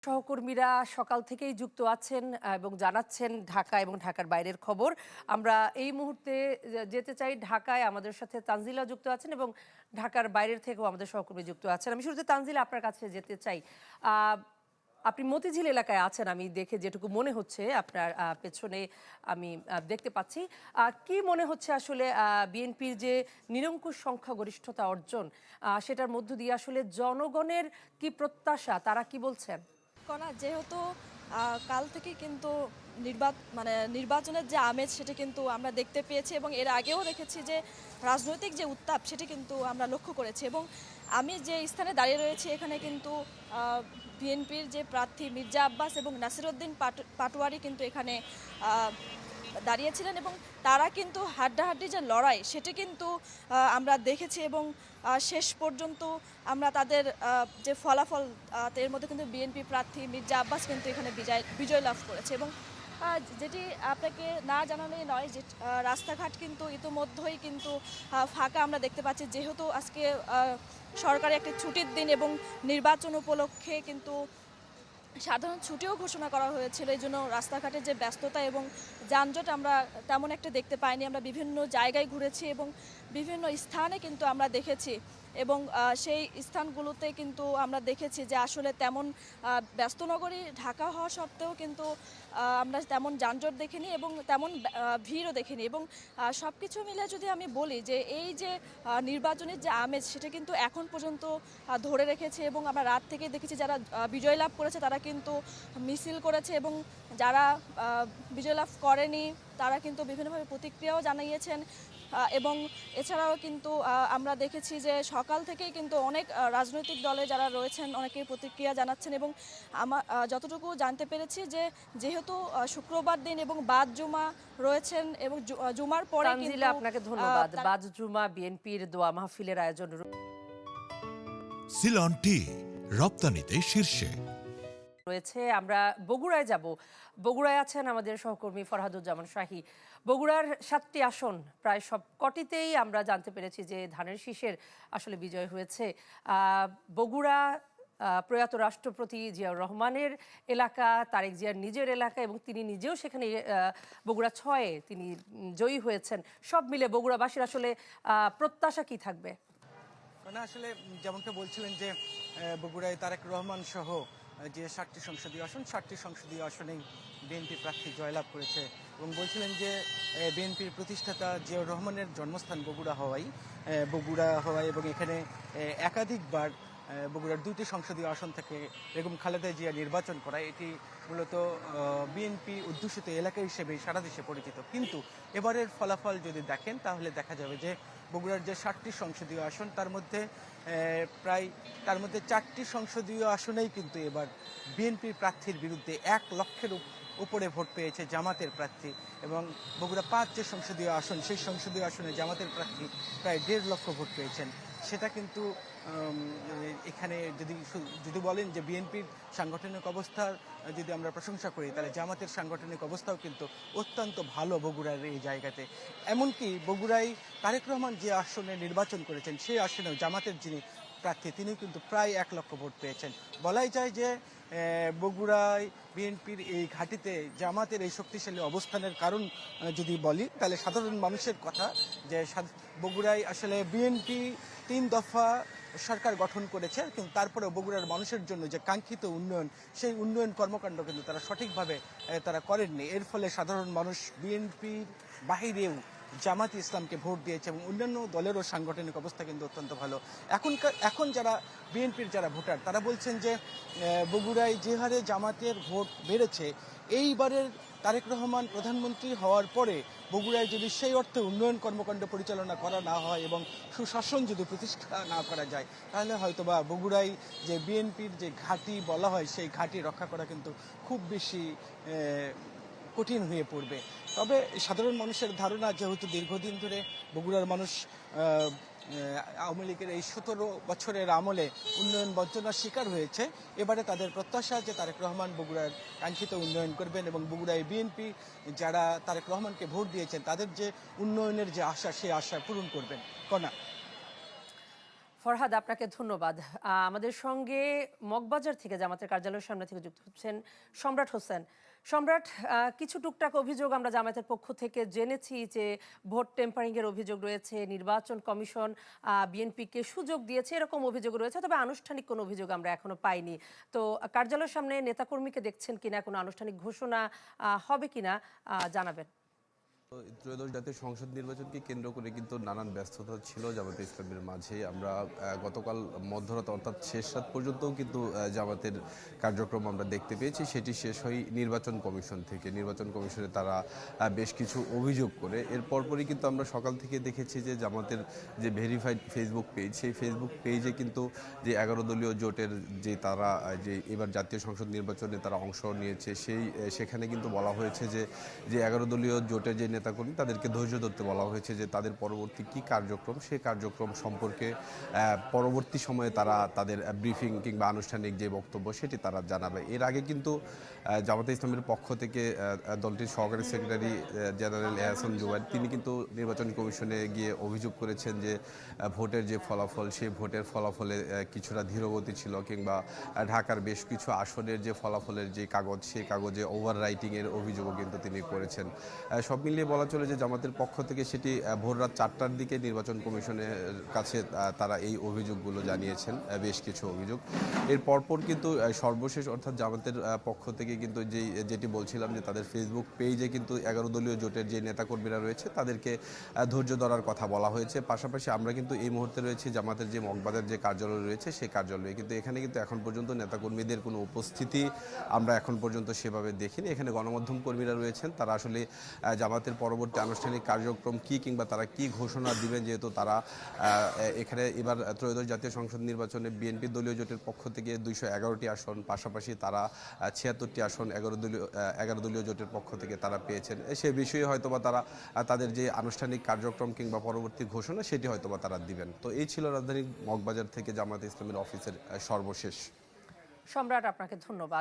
সহকর্মীরা সকাল থেকেই যুক্ত আছেন এবং জানাচ্ছেন ঢাকা এবং ঢাকার বাইরের খবর। আমরা এই মুহূর্তে যেতে চাই ঢাকায়। আমাদের সাথে তানজিলা যুক্ত আছেন এবং ঢাকার বাইরের থেকেও আমাদের সহকর্মী যুক্ত আছেন। আমি শুরুতে তানজিলা আপনার কাছে যেতে চাই। আপনি মতিঝিল এলাকায় আছেন, আমি দেখে যেটুকু মনে হচ্ছে আপনার পেছনে আমি দেখতে পাচ্ছি। কি মনে হচ্ছে আসলে বিএনপির যে নিরঙ্কুশ সংখ্যাগরিষ্ঠতা অর্জন, সেটার মধ্য দিয়ে আসলে জনগণের কি প্রত্যাশা, তারা কি বলছেন? কণা যেহেতু কাল থেকে কিন্তু নির্বাচনের যে আমেজ সেটা কিন্তু আমরা দেখতে পেয়েছি এবং এর আগেও দেখেছি যে রাজনৈতিক যে উত্তাপ সেটা কিন্তু আমরা লক্ষ্য করেছি। এবং আমি যে স্থানে দাঁড়িয়ে রয়েছি এখানে কিন্তু বিএনপির যে প্রার্থী মির্জা আব্বাস এবং নাসিরউদ্দিন পাটোয়ারি কিন্তু এখানে দাঁড়িয়েছিলেন এবং তারা কিন্তু হাড্ডাহাড্ডি যে লড়াই সেটি কিন্তু আমরা দেখেছি এবং শেষ পর্যন্ত আমরা তাদের যে ফলাফল এর মধ্যে কিন্তু বিএনপি প্রার্থী মির্জা আব্বাস কিন্তু এখানে বিজয় লাভ করেছে। এবং যেটি আপনাকে না জানালেই নয় যে রাস্তাঘাট কিন্তু ইতোমধ্যেই কিন্তু ফাঁকা আমরা দেখতে পাচ্ছি, যেহেতু আজকে সরকারি একটি ছুটির দিন এবং নির্বাচন উপলক্ষে কিন্তু সাধারণ ছুটিও ঘোষণা করা হয়েছিল। এই জন্য রাস্তাঘাটের যে ব্যস্ততা এবং যানজট আমরা তেমন একটা দেখতে পাইনি। আমরা বিভিন্ন জায়গায় ঘুরেছি এবং বিভিন্ন স্থানে কিন্তু আমরা দেখেছি এবং সেই স্থানগুলোতে কিন্তু আমরা দেখেছি যে আসলে তেমন ব্যস্ত নগরী ঢাকা হওয়া সত্ত্বেও কিন্তু আমরা তেমন যানজট দেখিনি এবং তেমন ভিড়ও দেখিনি। এবং সব কিছু মিলে যদি আমি বলি যে এই যে নির্বাচনের যে আমেজ সেটা কিন্তু এখন পর্যন্ত ধরে রেখেছে এবং আমরা রাত থেকে দেখেছি যারা বিজয় লাভ করেছে তারা কিন্তু মিছিল করেছে এবং যারা বিজয় লাভ করেনি তারা কিন্তু বিভিন্নভাবে প্রতিক্রিয়াও জানিয়েছেন। এবং এছাড়াও কিন্তু আমরা দেখেছি যে সকাল থেকেই কিন্তু অনেক রাজনৈতিক দলে যারা রয়েছেন অনেকেই প্রতিক্রিয়া জানাচ্ছেন এবং আমার যতটুকু জানতে পেরেছি যে যেহেতু শুক্রবার দিন এবং বাদ জুমা রয়েছেন এবং জুমার পরে তানজিলা আপনাকে ধন্যবাদ। বাদ জুমা বিএনপির দোয়া মাহফিলের আয়োজন সিলন টি রপ্তানিতে শীর্ষে রয়েছে। আমরা বগুড়ায় যাব। বগুড়ায় আছেন আমাদের সহকর্মী ফরহাদুজ্জামান শাহী। বগুড়ার 7টি আসন প্রায় সব কটিতেই আমরা জানতে পেরেছি যে ধানের শীষের আসলে বিজয় হয়েছে। বগুড়া প্রয়াত রাষ্ট্রপতি জিয়াউর রহমানের এলাকা, তারেক জিয়ার নিজের এলাকা এবং তিনি নিজেও সেখানে বগুড়া 6-এ তিনি জয়ী হয়েছেন। সব মিলে বগুড়াবাসীর আসলে প্রত্যাশা কি থাকবে? মানে আসলে যেমনটা বলছিলেন যে বগুড়ায় তারেক রহমান সহ যে 7টি সংসদীয় আসন, 7টি সংসদীয় আসনেই বিএনপি প্রার্থী জয়লাভ করেছে এবং বলছিলেন যে বিএনপির প্রতিষ্ঠাতা জিয়াউর রহমানের জন্মস্থান বগুড়া হওয়ায় এবং এখানে একাধিকবার বগুড়ার 2টি সংসদীয় আসন থেকে বেগম খালেদা জিয়া নির্বাচন করা, এটি মূলত বিএনপি অধ্যুষিত এলাকা হিসেবে সারা দেশে পরিচিত। কিন্তু এবারের ফলাফল যদি দেখেন তাহলে দেখা যাবে যে বগুড়ার যে 7টি সংসদীয় আসন তার মধ্যে 4টি সংসদীয় আসনেই কিন্তু এবার বিএনপির প্রার্থীর বিরুদ্ধে 1 লক্ষের উপরে ভোট পেয়েছে জামাতের প্রার্থী এবং বগুড়া 5 যে সংসদীয় আসন সেই সংসদীয় আসনে জামাতের প্রার্থী প্রায় 1.5 লক্ষ ভোট পেয়েছেন। সেটা কিন্তু এখানে যদি বলেন যে বিএনপির সাংগঠনিক অবস্থার যদি আমরা প্রশংসা করি তাহলে জামাতের সাংগঠনিক অবস্থাও কিন্তু অত্যন্ত ভালো বগুড়ার এই জায়গাতে। এমনকি বগুড়ায় তারেক রহমান যে আসনে নির্বাচন করেছেন সেই আসনেও জামাতের যিনি প্রার্থী তিনি কিন্তু প্রায় 1 লক্ষ ভোট পেয়েছেন। বলাই যায় যে বগুড়ায় বিএনপির এই ঘাঁটিতে জামাতের এই শক্তিশালী অবস্থানের কারণ যদি বলি তাহলে সাধারণ মানুষের কথা যে বগুড়ায় আসলে বিএনপি 3 দফা সরকার গঠন করেছে, কিন্তু তারপরেও বগুড়ার মানুষের জন্য যে কাঙ্ক্ষিত উন্নয়ন সেই উন্নয়ন কর্মকাণ্ড কিন্তু তারা সঠিকভাবে তারা করেননি। এর ফলে সাধারণ মানুষ বিএনপির বাহিরেও জামাত ইসলামকে ভোট দিয়েছে এবং অন্যান্য দলেরও সাংগঠনিক অবস্থা কিন্তু অত্যন্ত ভালো। এখন যারা বিএনপির যারা ভোটার তারা বলছেন যে বগুড়ায় যে হারে জামাতের ভোট বেড়েছে, এইবারের তারেক রহমান প্রধানমন্ত্রী হওয়ার পরে বগুড়ায় যদি সেই অর্থে উন্নয়ন কর্মকাণ্ড পরিচালনা করা না হয় এবং সুশাসন যদি প্রতিষ্ঠা না করা যায় তাহলে হয়তোবা বগুড়ায় যে বিএনপির যে ঘাঁটি বলা হয় সেই ঘাঁটি রক্ষা করা কিন্তু খুব বেশি কঠিন হয়ে পড়বে। তবে সাধারণ মানুষের ধারণা যেহেতু দীর্ঘদিন ধরে বগুড়ার মানুষ আওয়ামী লীগের এই 17 বছরের আমলে উন্নয়ন বঞ্চনার শিকার হয়েছে, এবারে তাদের প্রত্যাশা যে তারেক রহমান বগুড়ার কাঙ্ক্ষিত উন্নয়ন করবেন এবং বগুড়ায় বিএনপি যারা তারেক রহমানকে ভোট দিয়েছেন তাদের যে উন্নয়নের যে আশা সেই আশা পূরণ করবেন। কণা। ফরহাদ, আপনাকে ধন্যবাদ। আমাদের সঙ্গে মগবাজার থেকে জামাতের কার্যালয়ের সামনে থেকে যুক্ত হচ্ছেন সম্রাট হোসেন। সম্রাট, কিছু টুকটাক অভিযোগ আমরা জামায়াতের পক্ষ থেকে জেনেছি যে ভোট টেম্পারিং এর অভিযোগ রয়েছে, নির্বাচন কমিশন বিএনপিকে সুযোগ দিয়েছে, এরকম অভিযোগ রয়েছে, তবে আনুষ্ঠানিক কোনো অভিযোগ আমরা এখনো পাইনি। তো কার্যালয়ের সামনে নেতাকর্মীকে দেখছেন কিনা, কোনো আনুষ্ঠানিক ঘোষণা হবে কিনা জানাবেন। ত্রয়োদশ জাতীয় সংসদ নির্বাচনকে কেন্দ্র করে কিন্তু নানান ব্যস্ততা ছিল জামাতে ইসলামীর মাঝে। আমরা গতকাল মধ্যরাত অর্থাৎ শেষ রাত পর্যন্তও কিন্তু জামাতের কার্যক্রম আমরা দেখতে পেয়েছি। সেটি শেষ হয় নির্বাচন কমিশন থেকে। নির্বাচন কমিশনে তারা বেশ কিছু অভিযোগ করে এর পরপরই কিন্তু আমরা সকাল থেকে দেখেছি যে জামাতের যে ভেরিফাইড ফেসবুক পেজ, সেই ফেসবুক পেজে কিন্তু যে 11 দলীয় জোটের যে তারা যে এবার জাতীয় সংসদ নির্বাচনে তারা অংশ নিয়েছে, সেখানে কিন্তু বলা হয়েছে যে 11 দলীয় জোটের যে নেতাকর্মী তাদেরকে ধৈর্য ধরতে বলা হয়েছে, যে তাদের পরবর্তী কি কার্যক্রম সেই কার্যক্রম সম্পর্কে পরবর্তী সময়ে তারা তাদের ব্রিফিং কিংবা আনুষ্ঠানিক যে বক্তব্য সেটি তারা জানাবে। এর আগে কিন্তু জামাতে ইসলামের পক্ষ থেকে দলটির সহকারী সেক্রেটারি জেনারেল এহসান জুবায়ের তিনি কিন্তু নির্বাচন কমিশনে গিয়ে অভিযোগ করেছেন যে ভোটের যে ফলাফল, সেই ভোটের ফলাফলে কিছুটা ধীরগতি ছিল, কিংবা ঢাকার বেশ কিছু আসনের যে ফলাফলের যে কাগজ, সেই কাগজে ওভার রাইটিংয়ের অভিযোগও কিন্তু তিনি করেছেন। সব মিলিয়ে বলা চলে যে জামাতের পক্ষ থেকে সেটি ভোর রাত 4টার দিকে নির্বাচন কমিশনের কাছে তারা এই অভিযোগগুলো জানিয়েছেন, বেশ কিছু অভিযোগ। এর পরপর কিন্তু সর্বশেষ অর্থাৎ জামাতের পক্ষ থেকে কিন্তু যেটি বলছিলাম যে তাদের ফেসবুক পেজে কিন্তু 11 দলীয় জোটের যে নেতাকর্মীরা রয়েছে তাদেরকে ধৈর্য ধরার কথা বলা হয়েছে। পাশাপাশি আমরা কিন্তু এই মুহূর্তে রয়েছি জামাতের যে মগবাজার যে কার্যালয় রয়েছে সেই কার্যালয়ে, কিন্তু এখানে কিন্তু এখন পর্যন্ত নেতাকর্মীদের কোনো উপস্থিতি আমরা এখন পর্যন্ত সেভাবে দেখিনি। এখানে গণমাধ্যম কর্মীরা রয়েছেন, তারা আসলে জামাতের পরবর্তী আনুষ্ঠানিক কার্যক্রম কি কিংবা তারা কি ঘোষণা দিবেন, যেহেতু তারা এখানে এবার ত্রয়োদশ জাতীয় সংসদ নির্বাচনে বিএনপি দলীয় জোটের পক্ষ থেকে 211টি আসন, পাশাপাশি তারা 76টি আসন 11 দলীয় জোটের পক্ষ থেকে তারা পেয়েছেন। সে বিষয়ে হয়তোবা তারা তাদের যে আনুষ্ঠানিক কার্যক্রম কিংবা পরবর্তী ঘোষণা সেটি হয়তোবা তারা দিবেন। তো এই ছিল রাজধানীর মগবাজার থেকে জামায়াতে ইসলামীর অফিসের সর্বশেষ। সম্রাট, আপনাকে ধন্যবাদ।